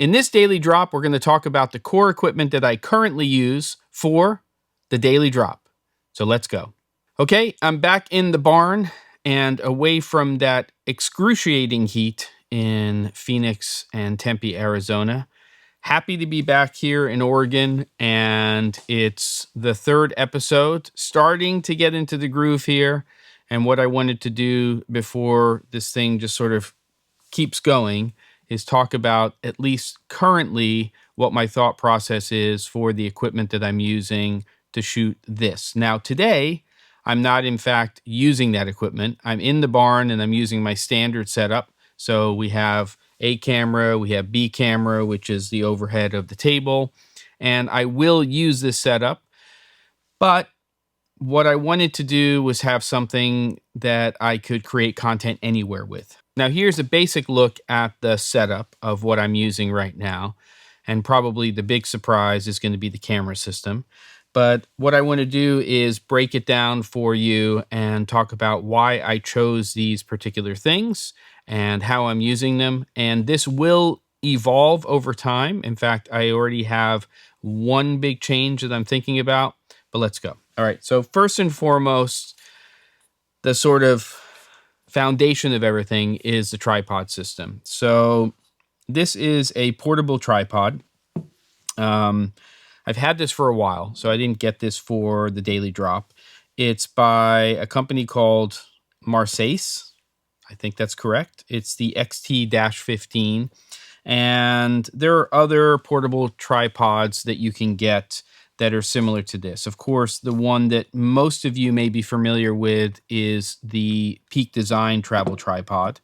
In this daily drop, we're going to talk about the core equipment that I currently use for the daily drop. So let's go. Okay, I'm back in the barn and away from that excruciating heat in Phoenix and Tempe, Arizona. Happy to be back here in Oregon, and it's the third episode, starting to get into the groove here. And what I wanted to do before this thing just sort of keeps going is talk about, at least currently, what my thought process is for the equipment that I'm using to shoot this. Now, today, I'm not, in fact, using that equipment. I'm in the barn and I'm using my standard setup. So we have A camera, we have B camera, which is the overhead of the table. And I will use this setup. But what I wanted to do was have something that I could create content anywhere with. Now, here's a basic look at the setup of what I'm using right now. And probably the big surprise is going to be the camera system. But what I want to do is break it down for you and talk about why I chose these particular things and how I'm using them. And this will evolve over time. In fact, I already have one big change that I'm thinking about, but let's go. All right, so first and foremost, the sort of foundation of everything is the tripod system. So this is a portable tripod. I've had this for a while, so I didn't get this for the daily drop. It's by a company called Marseilles. I think that's correct. It's the XT-15. And there are other portable tripods that you can get that are similar to this. Of course, the one that most of you may be familiar with is the Peak Design travel tripod.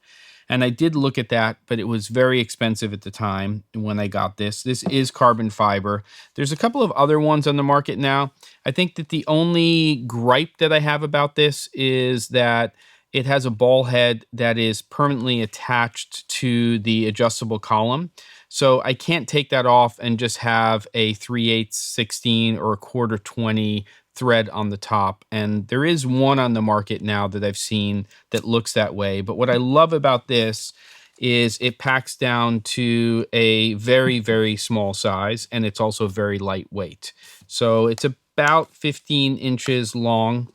And I did look at that, but it was very expensive at the time when I got this. This is carbon fiber. There's a couple of other ones on the market now. I think that the only gripe that I have about this is that it has a ball head that is permanently attached to the adjustable column. So I can't take that off and just have a 3/8, 16 or a 1/4 20 thread on the top. And there is one on the market now that I've seen that looks that way. But what I love about this is it packs down to a very, very small size, and it's also very lightweight. So it's about 15 inches long,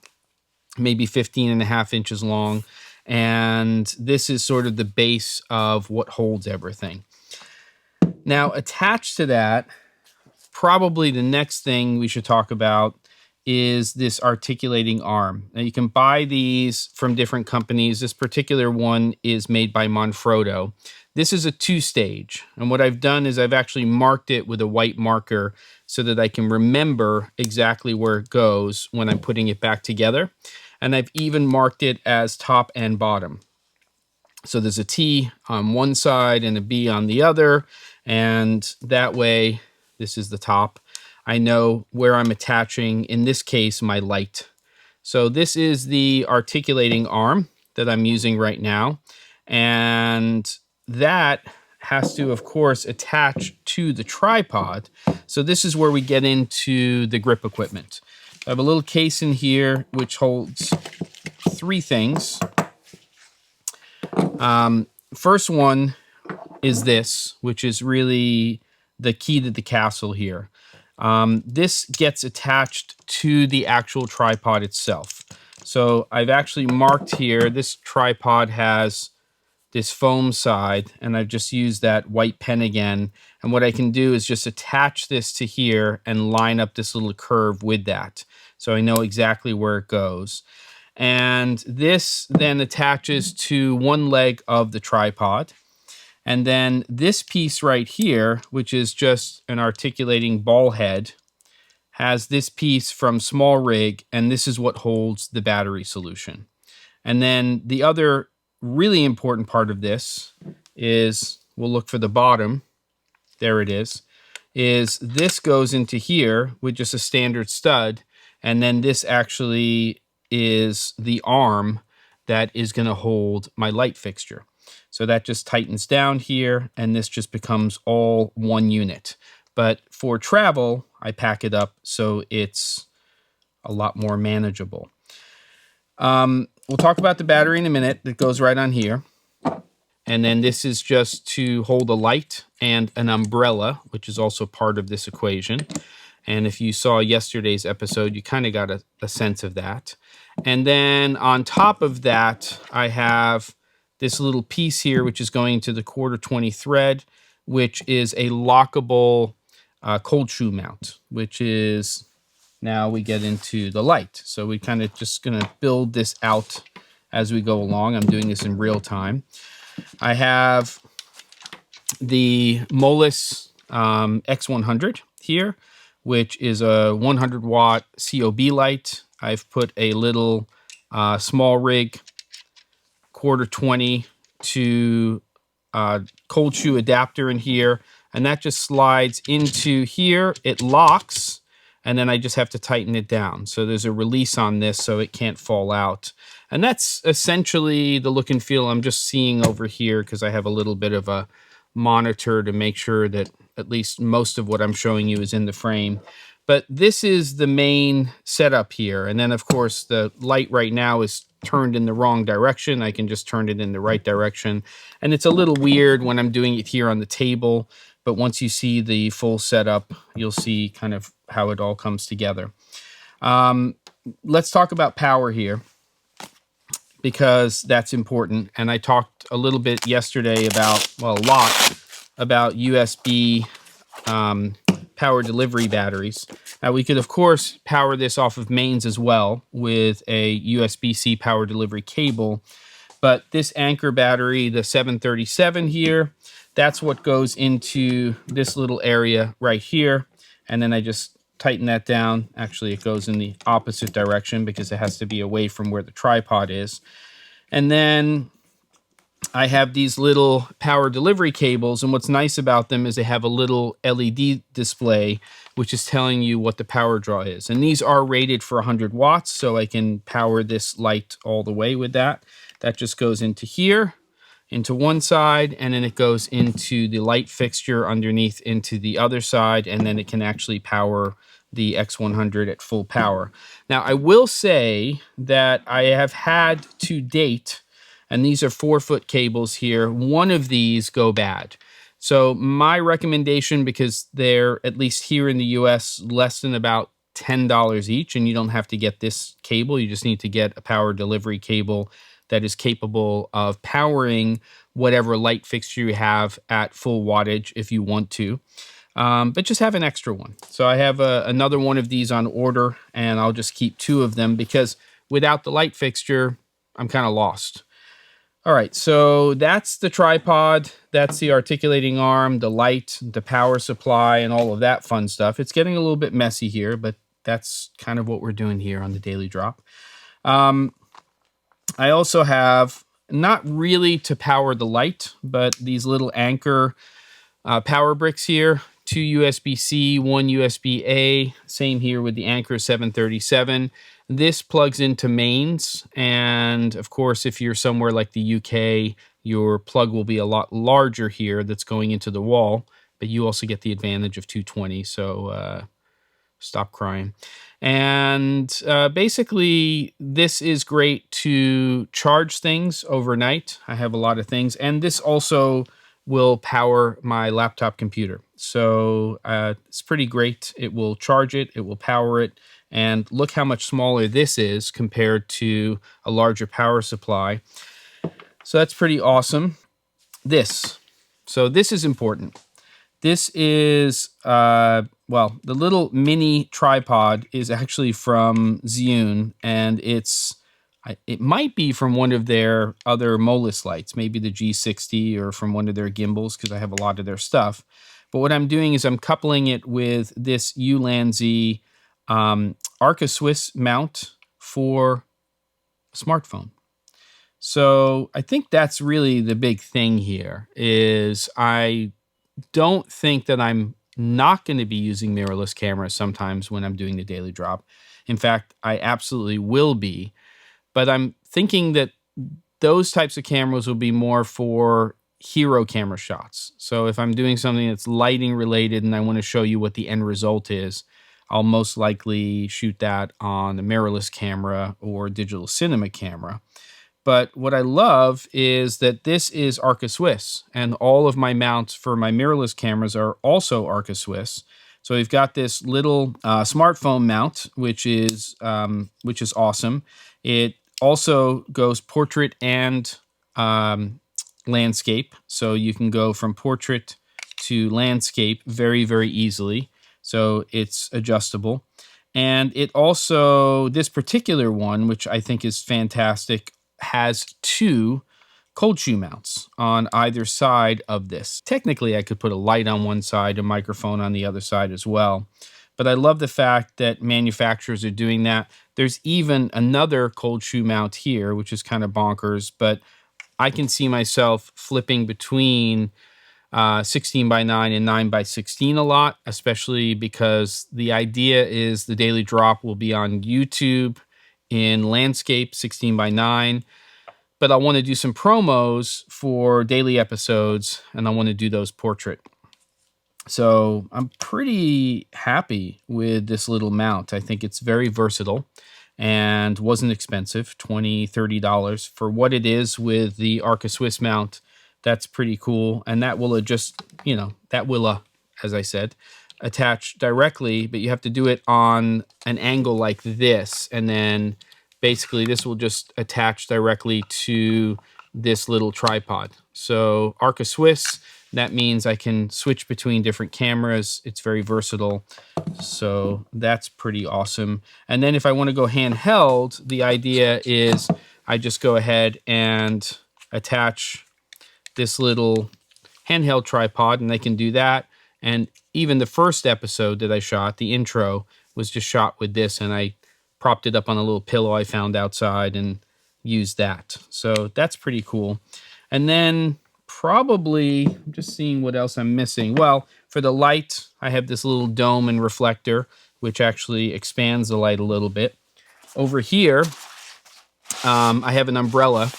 maybe 15.5 inches long. And this is sort of the base of what holds everything. Now, attached to that, probably the next thing we should talk about is this articulating arm. Now, you can buy these from different companies. This particular one is made by Manfrotto. This is a 2-stage. And what I've done is I've actually marked it with a white marker so that I can remember exactly where it goes when I'm putting it back together. And I've even marked it as top and bottom. So there's a T on one side and a B on the other. And that way, this is the top. I know where I'm attaching, in this case, my light. So this is the articulating arm that I'm using right now. And that has to, of course, attach to the tripod. So this is where we get into the grip equipment. I have a little case in here which holds 3 things. First one is this, which is really the key to the castle here. This gets attached to the actual tripod itself. So I've actually marked here, this tripod has this foam side, and I've just used that white pen again. And what I can do is just attach this to here and line up this little curve with that. So I know exactly where it goes. And this then attaches to one leg of the tripod. And then this piece right here, which is just an articulating ball head, has this piece from SmallRig, and this is what holds the battery solution. And then the other really important part of this is, we'll look for the bottom, there it is this goes into here with just a standard stud, and then this actually is the arm that is going to hold my light fixture. So that just tightens down here, and this just becomes all one unit. But for travel, I pack it up so it's a lot more manageable. We'll talk about the battery in a minute. That goes right on here. And then this is just to hold a light and an umbrella, which is also part of this equation. And if you saw yesterday's episode, you kind of got a sense of that. And then on top of that, I have this little piece here, which is going to the 1/4 20 thread, which is a lockable cold shoe mount, which is, now we get into the light. So we kind of just going to build this out as we go along. I'm doing this in real time. I have the Molis X100 here, which is a 100 watt COB light. I've put a little SmallRig 1/4 20 to cold shoe adapter in here, and that just slides into here. It locks, and then I just have to tighten it down. So there's a release on this so it can't fall out. And that's essentially the look and feel I'm just seeing over here, because I have a little bit of a monitor to make sure that at least most of what I'm showing you is in the frame. But this is the main setup here. And then, of course, the light right now is turned in the wrong direction. I can just turn it in the right direction. And it's a little weird when I'm doing it here on the table. But once you see the full setup, you'll see kind of how it all comes together. Let's talk about power here, because that's important. And I talked a little bit yesterday about, well, a lot about USB power delivery batteries. Now, we could, of course, power this off of mains as well with a USB-C power delivery cable. But this Anker battery, the 737 here, that's what goes into this little area right here. And then I just tighten that down. Actually, it goes in the opposite direction because it has to be away from where the tripod is. And then I have these little power delivery cables, and what's nice about them is they have a little LED display which is telling you what the power draw is. And these are rated for 100 watts, so I can power this light all the way with that. That just goes into here, into one side, and then it goes into the light fixture underneath into the other side, and then it can actually power the X100 at full power. Now, I will say that I have had to date, and these are 4-foot cables here, one of these go bad. So my recommendation, because they're, at least here in the US, less than about $10 each, and you don't have to get this cable, you just need to get a power delivery cable that is capable of powering whatever light fixture you have at full wattage if you want to. But just have an extra one. So I have another one of these on order, and I'll just keep 2 of them because without the light fixture, I'm kind of lost. All right, so that's the tripod, that's the articulating arm, the light, the power supply, and all of that fun stuff. It's getting a little bit messy here, but that's kind of what we're doing here on the Daily Drop. I also have, not really to power the light, but these little Anker power bricks here, 2 USB-C, 1 USB-A, same here with the Anker 737. This plugs into mains, and of course, if you're somewhere like the UK, your plug will be a lot larger here that's going into the wall, but you also get the advantage of 220, so stop crying. And basically, this is great to charge things overnight. I have a lot of things, and this also will power my laptop computer. So it's pretty great. It will charge it, it will power it, and look how much smaller this is compared to a larger power supply. So that's pretty awesome. So this is important. This is, well, the little mini tripod is actually from Zhiyun, and it might be from one of their other Molis lights, maybe the G60, or from one of their gimbals, because I have a lot of their stuff. But what I'm doing is I'm coupling it with this Ulanzi Arca-Swiss mount for a smartphone. So I think that's really the big thing here, is I don't think that I'm not going to be using mirrorless cameras sometimes when I'm doing the Daily Drop. In fact, I absolutely will be. But I'm thinking that those types of cameras will be more for hero camera shots. So if I'm doing something that's lighting related and I want to show you what the end result is, I'll most likely shoot that on a mirrorless camera or digital cinema camera. But what I love is that this is Arca-Swiss, and all of my mounts for my mirrorless cameras are also Arca-Swiss. So we've got this little smartphone mount, which is awesome. It also goes portrait and landscape, so you can go from portrait to landscape very, very easily. So it's adjustable. And it also, this particular one, which I think is fantastic, has two cold shoe mounts on either side of this. Technically, I could put a light on one side, a microphone on the other side as well. But I love the fact that manufacturers are doing that. There's even another cold shoe mount here, which is kind of bonkers, but I can see myself flipping between 16:9 and 9:16 a lot, especially because the idea is the daily drop will be on YouTube in landscape 16:9, but I want to do some promos for daily episodes, and I want to do those portrait. So I'm pretty happy with this little mount. I think it's very versatile and wasn't expensive, $20, $30 for what it is with the Arca-Swiss mount. That's pretty cool. And that will just, that will, as I said, attach directly, but you have to do it on an angle like this. And then basically this will just attach directly to this little tripod. So Arca-Swiss, that means I can switch between different cameras. It's very versatile. So that's pretty awesome. And then if I want to go handheld, the idea is I just go ahead and attach this little handheld tripod, and I can do that. And even the first episode that I shot, the intro, was just shot with this, and I propped it up on a little pillow I found outside and used that. So that's pretty cool. And then probably, I'm just seeing what else I'm missing. Well, for the light, I have this little dome and reflector, which actually expands the light a little bit. Over here, I have an umbrella.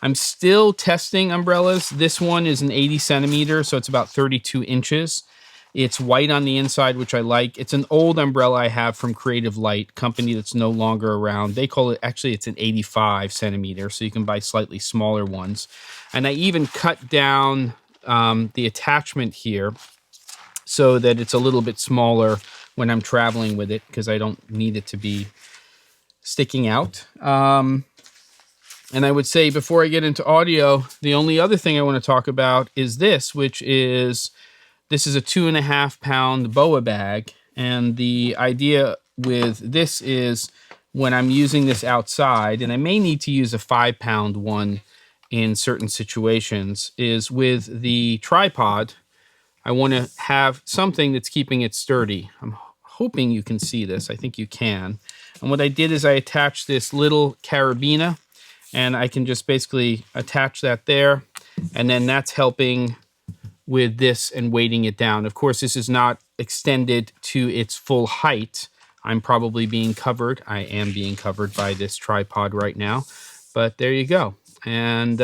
I'm still testing umbrellas. This one is an 80 centimeter, so it's about 32 inches. It's white on the inside, which I like. It's an old umbrella I have from Creative Light, company that's no longer around. They call it, actually, it's an 85 centimeter, so you can buy slightly smaller ones. And I even cut down the attachment here so that it's a little bit smaller when I'm traveling with it, because I don't need it to be sticking out. And I would say, before I get into audio, the only other thing I want to talk about is this, which is, this is a 2.5 pound BOA bag. And the idea with this is, when I'm using this outside, and I may need to use a 5 pound one in certain situations, is with the tripod, I want to have something that's keeping it sturdy. I'm hoping you can see this. I think you can. And what I did is I attached this little carabiner, and I can just basically attach that there, and then that's helping with this and weighting it down. Of course, this is not extended to its full height. I'm probably being covered. I am being covered by this tripod right now, but there you go. And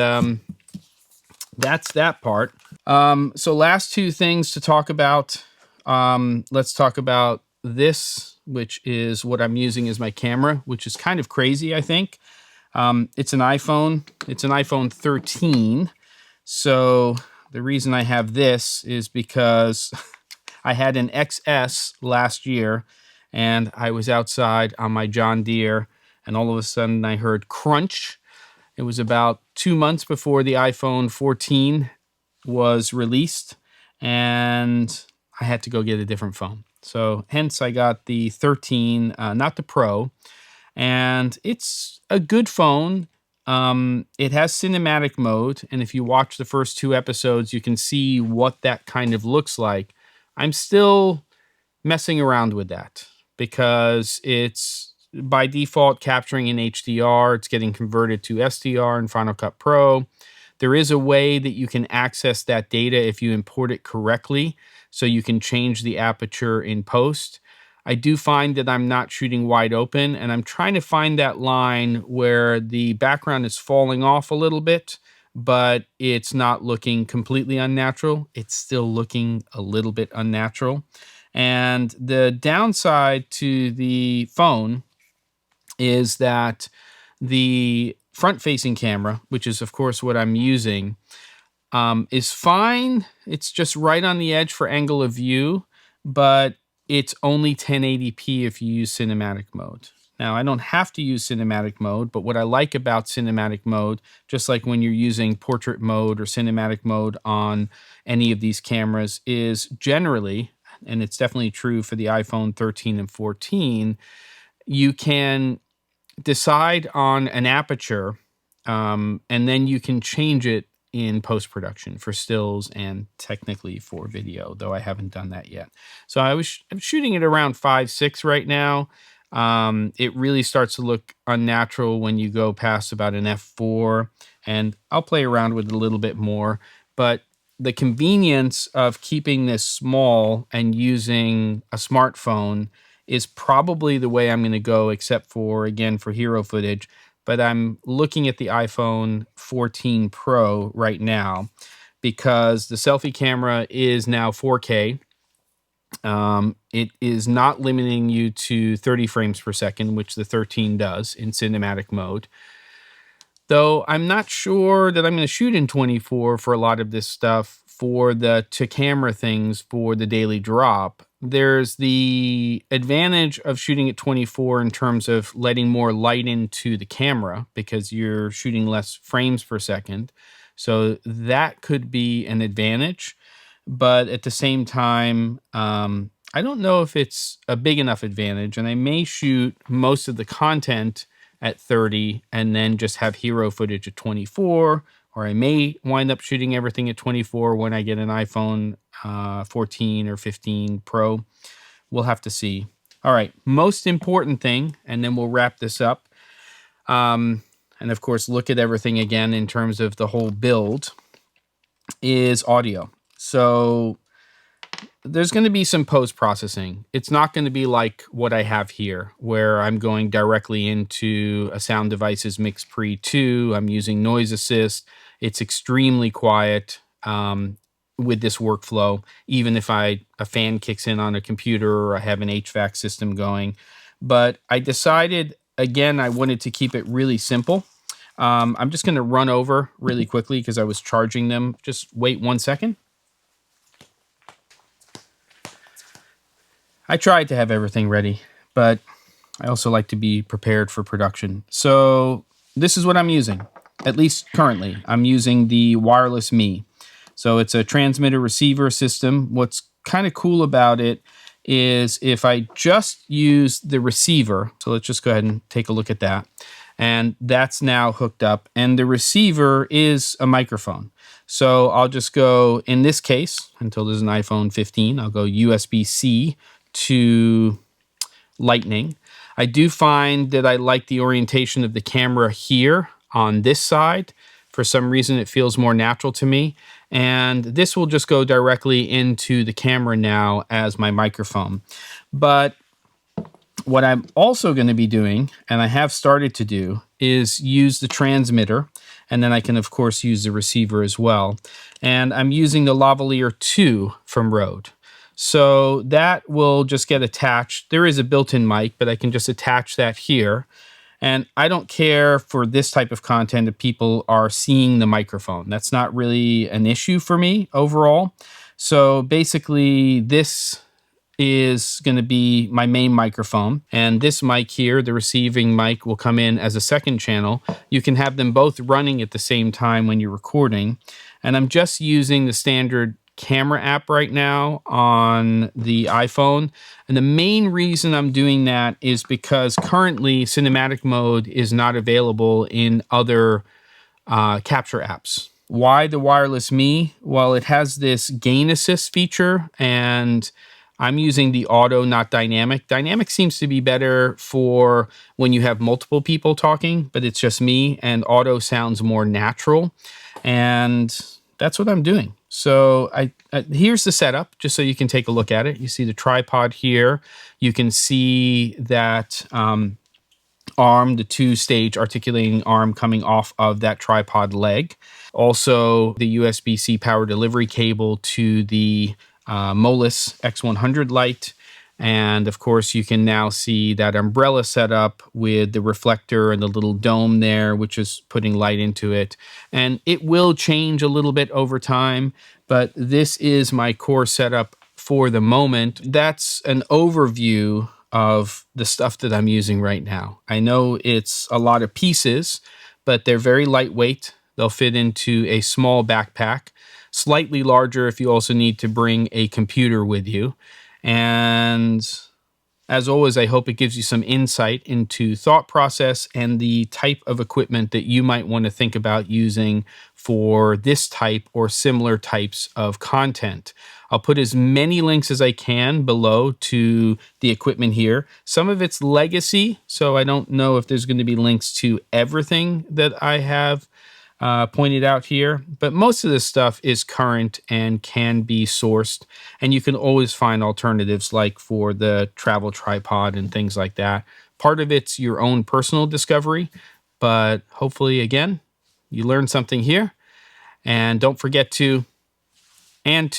that's that part. So last two things to talk about. Let's talk about this, which is what I'm using as my camera, which is kind of crazy, I think. It's an iPhone. It's an iPhone 13. So the reason I have this is because I had an XS last year, and I was outside on my John Deere, and all of a sudden I heard crunch. It was about 2 months before the iPhone 14 was released, and I had to go get a different phone. So hence I got the 13, not the Pro, and it's a good phone. It has cinematic mode, and if you watch the first 2 episodes, you can see what that kind of looks like. I'm still messing around with that because it's by default capturing in HDR. It's getting converted to SDR in Final Cut Pro. There is a way that you can access that data if you import it correctly, so you can change the aperture in post. I do find that I'm not shooting wide open, and I'm trying to find that line where the background is falling off a little bit, but it's not looking completely unnatural. It's still looking a little bit unnatural. And the downside to the phone is that the front-facing camera, which is of course what I'm using, is fine. It's just right on the edge for angle of view, but it's only 1080p if you use cinematic mode. Now, I don't have to use cinematic mode, but what I like about cinematic mode, just like when you're using portrait mode or cinematic mode on any of these cameras, is generally, and it's definitely true for the iPhone 13 and 14, you can decide on an aperture, and then you can change it in post-production for stills and technically for video, though I haven't done that yet. So I'm shooting it around 5.6 right now. It really starts to look unnatural when you go past about an f4, and I'll play around with it a little bit more. But the convenience of keeping this small and using a smartphone is probably the way I'm going to go, except for, again, for hero footage. But I'm looking at the iPhone 14 Pro right now because the selfie camera is now 4K. It is not limiting you to 30 frames per second, which the 13 does in cinematic mode. Though I'm not sure that I'm going to shoot in 24 for a lot of this stuff for the to-camera things for the daily drop. There's the advantage of shooting at 24 in terms of letting more light into the camera because you're shooting less frames per second. So that could be an advantage. But at the same time, I don't know if it's a big enough advantage, and I may shoot most of the content at 30 and then just have hero footage at 24, or I may wind up shooting everything at 24 when I get an iPhone 14 or 15 Pro. We'll have to see. All right, most important thing, and then we'll wrap this up. And of course, look at everything again in terms of the whole build, is audio. So there's going to be some post-processing. It's not going to be like what I have here, where I'm going directly into a Sound Devices Mix Pre 2. I'm using noise assist. It's extremely quiet with this workflow, even if a fan kicks in on a computer or I have an HVAC system going. But I decided, again, I wanted to keep it really simple. I'm just going to run over really quickly because I was charging them. Just wait 1 second. I tried to have everything ready, but I also like to be prepared for production. So this is what I'm using, at least currently. I'm using the Wireless Me. So it's a transmitter receiver system. What's kind of cool about it is if I just use the receiver, so let's just go ahead and take a look at that. And that's now hooked up, and the receiver is a microphone. So I'll just go, in this case, until there's an iPhone 15, I'll go USB-C to Lightning. I do find that I like the orientation of the camera here on this side. For some reason, it feels more natural to me. And this will just go directly into the camera now as my microphone. But what I'm also going to be doing, and I have started to do, is use the transmitter. And then I can, of course, use the receiver as well. And I'm using the Lavalier 2 from Rode. So that will just get attached. There is a built-in mic, but I can just attach that here. And I don't care for this type of content if people are seeing the microphone. That's not really an issue for me overall. So basically, this is going to be my main microphone. And this mic here, the receiving mic, will come in as a second channel. You can have them both running at the same time when you're recording. And I'm just using the standard camera app right now on the iPhone. And the main reason I'm doing that is because currently cinematic mode is not available in other capture apps. Why the Wireless Me? Well, it has this gain assist feature, and I'm using the auto, not dynamic. Dynamic seems to be better for when you have multiple people talking, but it's just me, and auto sounds more natural. And that's what I'm doing. So here's the setup, just so you can take a look at it. You see the tripod here. You can see that arm, the two-stage articulating arm coming off of that tripod leg. Also, the USB-C power delivery cable to the Molus X100 light. And of course, you can now see that umbrella setup with the reflector and the little dome there, which is putting light into it. And it will change a little bit over time, but this is my core setup for the moment. That's an overview of the stuff that I'm using right now. I know it's a lot of pieces, but they're very lightweight. They'll fit into a small backpack, slightly larger if you also need to bring a computer with you. And as always, I hope it gives you some insight into thought process and the type of equipment that you might want to think about using for this type or similar types of content. I'll put as many links as I can below to the equipment here. Some of it's legacy, so I don't know if there's going to be links to everything that I have pointed out here, but most of this stuff is current and can be sourced, and you can always find alternatives like for the travel tripod and things like that. Part of it's your own personal discovery, but hopefully, again, you learned something here. And don't forget to, and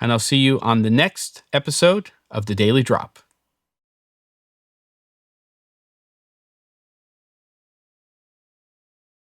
I'll see you on the next episode of The Daily Drop.